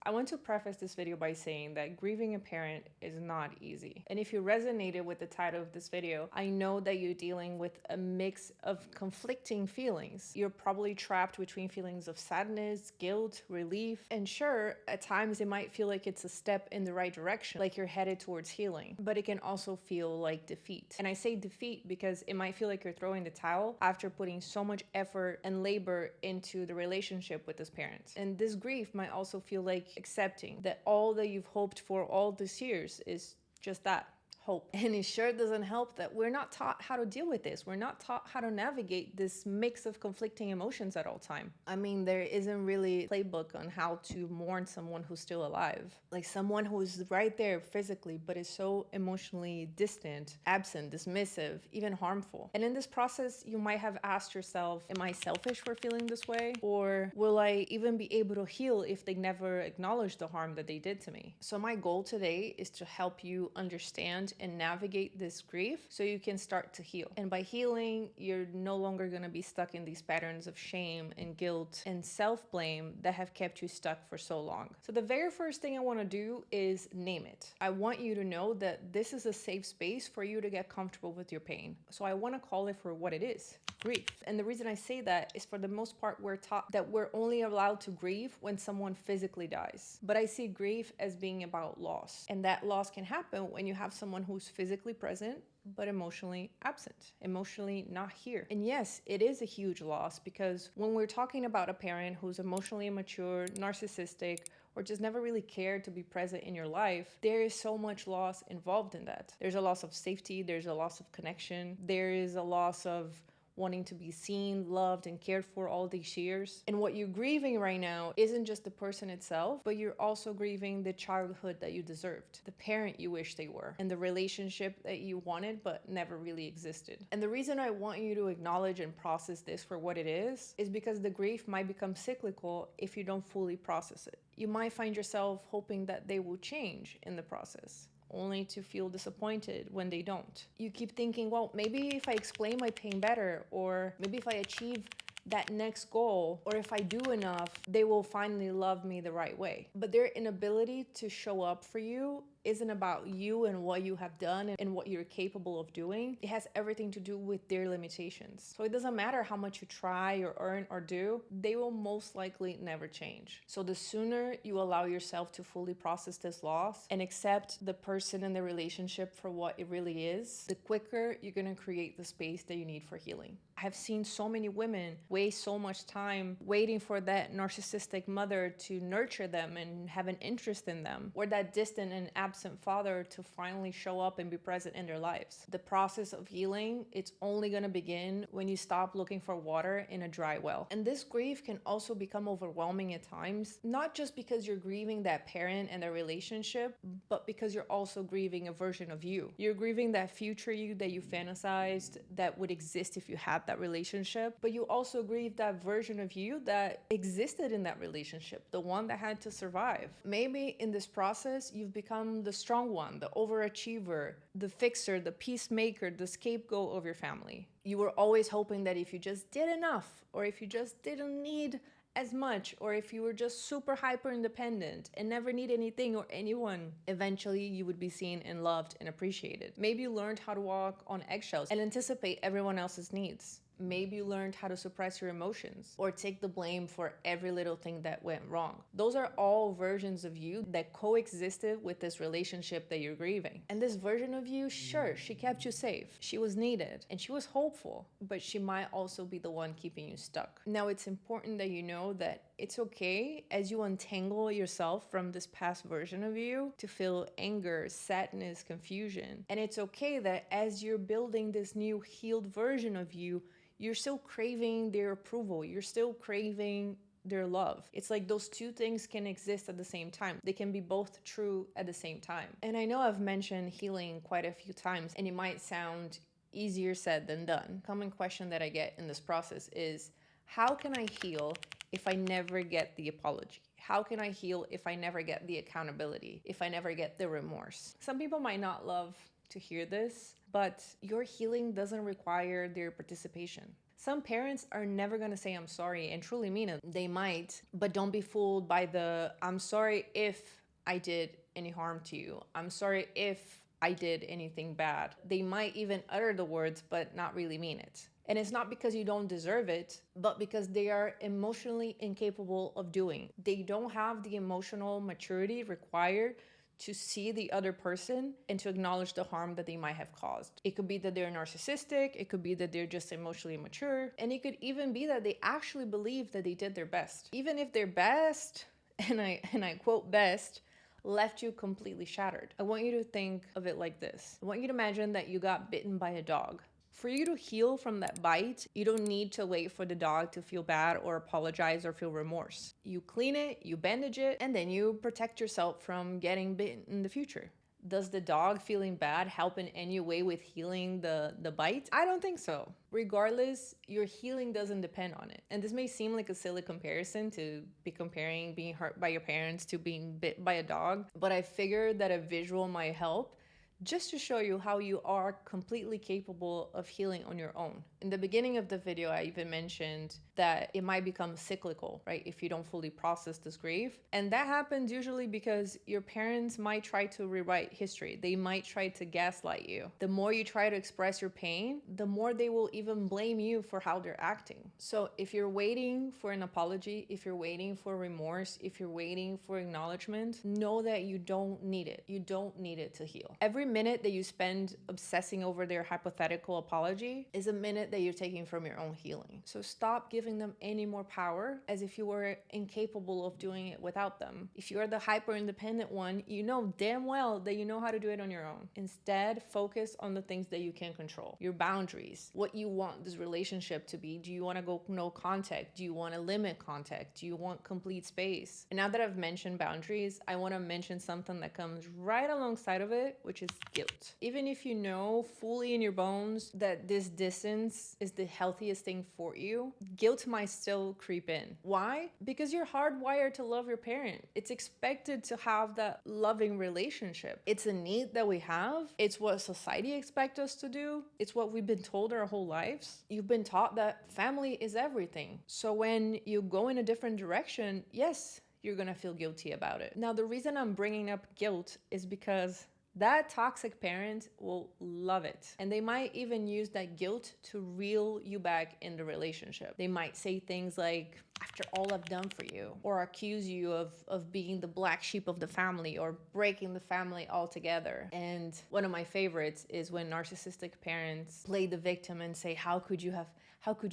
I want to preface this video by saying that grieving a parent is not easy. And if you resonated with the title of this video, I know that you're dealing with a mix of conflicting feelings. You're probably trapped between feelings of sadness, guilt, relief, and sure, at times it might feel like it's a step in the right direction, like you're headed towards healing, but it can also feel like defeat. And I say defeat because it might feel like you're throwing the towel after putting so much effort and labor into the relationship with this parent. And this grief might also feel like accepting that all that you've hoped for all these years is just that. Hope. And it sure doesn't help that we're not taught how to deal with this. We're not taught how to navigate this mix of conflicting emotions at all time. I mean, there isn't really a playbook on how to mourn someone who's still alive. Like someone who's right there physically, but is so emotionally distant, absent, dismissive, even harmful. And in this process, you might have asked yourself, am I selfish for feeling this way? Or will I even be able to heal if they never acknowledge the harm that they did to me? So my goal today is to help you understand and navigate this grief so you can start to heal. And by healing, you're no longer going to be stuck in these patterns of shame and guilt and self-blame that have kept you stuck for so long. So the very first thing I want to do is name it. I want you to know that this is a safe space for you to get comfortable with your pain. So I want to call it for what it is. Grief. And the reason I say that is for the most part, we're taught that we're only allowed to grieve when someone physically dies. But I see grief as being about loss. And that loss can happen when you have someone who's physically present, but emotionally absent, emotionally not here. And yes, it is a huge loss because when we're talking about a parent who's emotionally immature, narcissistic, or just never really cared to be present in your life, there is so much loss involved in that. There's a loss of safety, there's a loss of connection, there is a loss of wanting to be seen, loved, and cared for all these years. And what you're grieving right now isn't just the person itself, but you're also grieving the childhood that you deserved, the parent you wish they were, and the relationship that you wanted but never really existed. And the reason I want you to acknowledge and process this for what it is because the grief might become cyclical if you don't fully process it. You might find yourself hoping that they will change in the process, only to feel disappointed when they don't. You keep thinking, well, maybe if I explain my pain better, or maybe if I achieve that next goal, or if I do enough, they will finally love me the right way. But their inability to show up for you isn't about you and what you have done and what you're capable of doing. It has everything to do with their limitations. So it doesn't matter how much you try or earn or do, they will most likely never change. So the sooner you allow yourself to fully process this loss and accept the person and the relationship for what it really is, the quicker you're gonna create the space that you need for healing. I have seen so many women waste so much time waiting for that narcissistic mother to nurture them and have an interest in them, or that distant and absent father to finally show up and be present in their lives. The process of healing, it's only gonna begin when you stop looking for water in a dry well. And this grief can also become overwhelming at times, not just because you're grieving that parent and their relationship, but because you're also grieving a version of you. You're grieving that future you that you fantasized that would exist if you had that relationship, but you also grieve that version of you that existed in that relationship, the one that had to survive. Maybe in this process, you've become the strong one, the overachiever, the fixer, the peacemaker, the scapegoat of your family. You were always hoping that if you just did enough, or if you just didn't need as much, or if you were just super hyper independent and never need anything or anyone, eventually you would be seen and loved and appreciated. Maybe you learned how to walk on eggshells and anticipate everyone else's needs. Maybe you learned how to suppress your emotions or take the blame for every little thing that went wrong. Those are all versions of you that coexisted with this relationship that you're grieving. And this version of you, sure, she kept you safe. She was needed and she was hopeful, but she might also be the one keeping you stuck. Now, it's important that you know that it's okay as you untangle yourself from this past version of you to feel anger, sadness, confusion. And it's okay that as you're building this new healed version of you, you're still craving their approval. You're still craving their love. It's like those two things can exist at the same time. They can be both true at the same time. And I know I've mentioned healing quite a few times, and it might sound easier said than done. Common question that I get in this process is, how can I heal if I never get the apology? How can I heal if I never get the accountability, if I never get the remorse? Some people might not love to hear this, but your healing doesn't require their participation. Some parents are never going to say I'm sorry and truly mean it. They might, but don't be fooled by the I'm sorry if I did any harm to you. I'm sorry if I did anything bad. They might even utter the words, but not really mean it. And it's not because you don't deserve it, but because they are emotionally incapable of doing. They don't have the emotional maturity required to see the other person and to acknowledge the harm that they might have caused. It could be that they're narcissistic, it could be that they're just emotionally immature, and it could even be that they actually believe that they did their best. Even if their best, and I quote best, left you completely shattered. I want you to think of it like this. I want you to imagine that you got bitten by a dog. For you to heal from that bite, you don't need to wait for the dog to feel bad or apologize or feel remorse. You clean it, you bandage it, and then you protect yourself from getting bitten in the future. Does the dog feeling bad help in any way with healing the bite? I don't think so. Regardless, your healing doesn't depend on it. And this may seem like a silly comparison to be comparing being hurt by your parents to being bit by a dog, but I figured that a visual might help, just to show you how you are completely capable of healing on your own. In the beginning of the video, I even mentioned that it might become cyclical, right? If you don't fully process this grief. And that happens usually because your parents might try to rewrite history. They might try to gaslight you. The more you try to express your pain, the more they will even blame you for how they're acting. So if you're waiting for an apology, if you're waiting for remorse, if you're waiting for acknowledgement, know that you don't need it. You don't need it to heal. Every minute that you spend obsessing over their hypothetical apology is a minute that you're taking from your own healing. So stop giving them any more power as if you were incapable of doing it without them. If you're the hyper independent one, you know damn well that you know how to do it on your own. Instead, focus on the things that you can control. Your boundaries, what you want this relationship to be. Do you want to go no contact? Do you want to limit contact? Do you want complete space? And now that I've mentioned boundaries, I want to mention something that comes right alongside of it, which is guilt. Even if you know fully in your bones that this distance is the healthiest thing for you, guilt might still creep in. Why? Because you're hardwired to love your parent. It's expected to have that loving relationship. It's a need that we have. It's what society expects us to do. It's what we've been told our whole lives. You've been taught that family is everything. So when you go in a different direction, yes, you're gonna feel guilty about it. Now, the reason I'm bringing up guilt is because that toxic parent will love it. And they might even use that guilt to reel you back in the relationship. They might say things like, after all I've done for you, or accuse you of being the black sheep of the family or breaking the family altogether. And one of my favorites is when narcissistic parents play the victim and say, how could you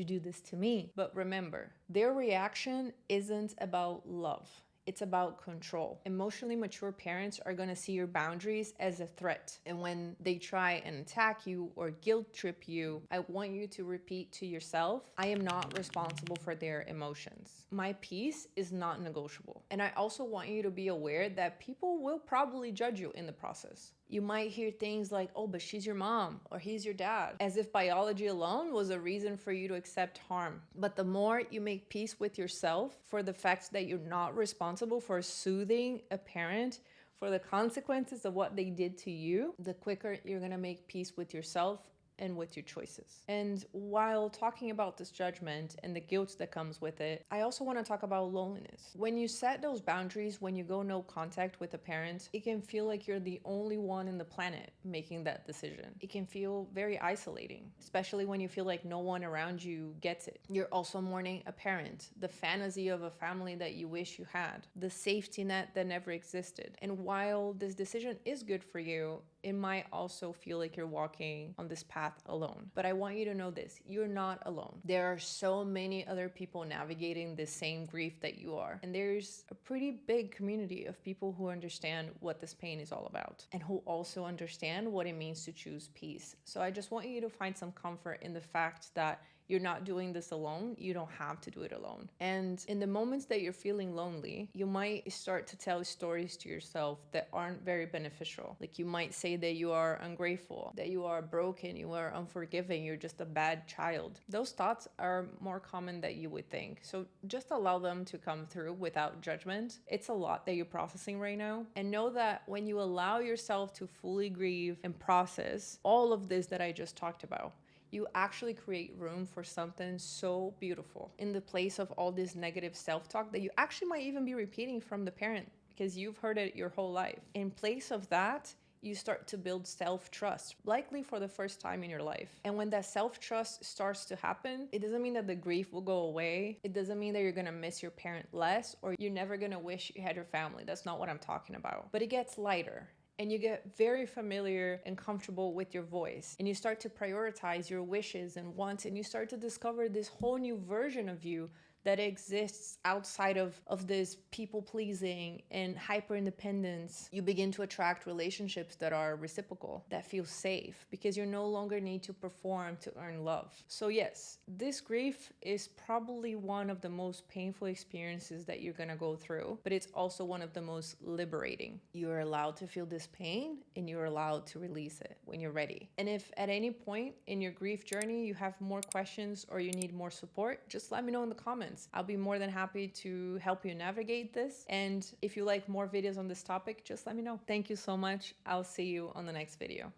do this to me? But remember, their reaction isn't about love. It's about control. Emotionally mature parents are going to see your boundaries as a threat. And when they try and attack you or guilt trip you, I want you to repeat to yourself, I am not responsible for their emotions. My peace is not negotiable. And I also want you to be aware that people will probably judge you in the process. You might hear things like, oh, but she's your mom or he's your dad, as if biology alone was a reason for you to accept harm. But the more you make peace with yourself for the fact that you're not responsible for soothing a parent for the consequences of what they did to you, the quicker you're gonna make peace with yourself and with your choices. And while talking about this judgment and the guilt that comes with it, I also want to talk about loneliness. When you set those boundaries, when you go no contact with a parent, it can feel like you're the only one in the planet making that decision. It can feel very isolating, especially when you feel like no one around you gets it. You're also mourning a parent, the fantasy of a family that you wish you had, the safety net that never existed. And while this decision is good for you, it might also feel like you're walking on this path alone. But I want you to know this, you're not alone. There are so many other people navigating the same grief that you are. And there's a pretty big community of people who understand what this pain is all about and who also understand what it means to choose peace. So I just want you to find some comfort in the fact that you're not doing this alone. You don't have to do it alone. And in the moments that you're feeling lonely, you might start to tell stories to yourself that aren't very beneficial. Like you might say that you are ungrateful, that you are broken, you are unforgiving, you're just a bad child. Those thoughts are more common than you would think. So just allow them to come through without judgment. It's a lot that you're processing right now. And know that when you allow yourself to fully grieve and process all of this that I just talked about, you actually create room for something so beautiful in the place of all this negative self-talk that you actually might even be repeating from the parent because you've heard it your whole life. In place of that, you start to build self-trust, likely for the first time in your life. And when that self-trust starts to happen, it doesn't mean that the grief will go away. It doesn't mean that you're gonna miss your parent less or you're never gonna wish you had your family. That's not what I'm talking about. But it gets lighter. And you get very familiar and comfortable with your voice. And you start to prioritize your wishes and wants. And you start to discover this whole new version of you that exists outside of this people-pleasing and hyper-independence. You begin to attract relationships that are reciprocal, that feel safe, because you no longer need to perform to earn love. So yes, this grief is probably one of the most painful experiences that you're gonna go through, but it's also one of the most liberating. You're allowed to feel this pain and you're allowed to release it when you're ready. And if at any point in your grief journey you have more questions or you need more support, just let me know in the comments. I'll be more than happy to help you navigate this. And if you like more videos on this topic, just let me know. Thank you so much. I'll see you on the next video.